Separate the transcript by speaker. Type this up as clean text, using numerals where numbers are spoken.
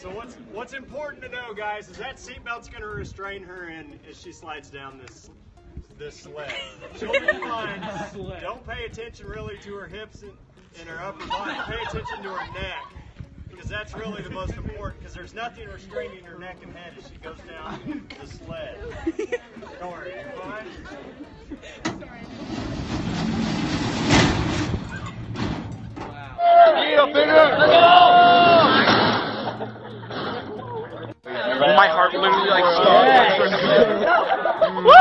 Speaker 1: So what's important to know, guys, is that seatbelt's going to restrain her in as she slides down this sled. She'll be fine. Don't pay attention really to her hips and her upper body. Pay attention to her neck, because that's really the most important, because there's nothing restraining her neck and head as she goes down the sled. Don't worry, you're fine?
Speaker 2: My heart literally like stopped. Woo!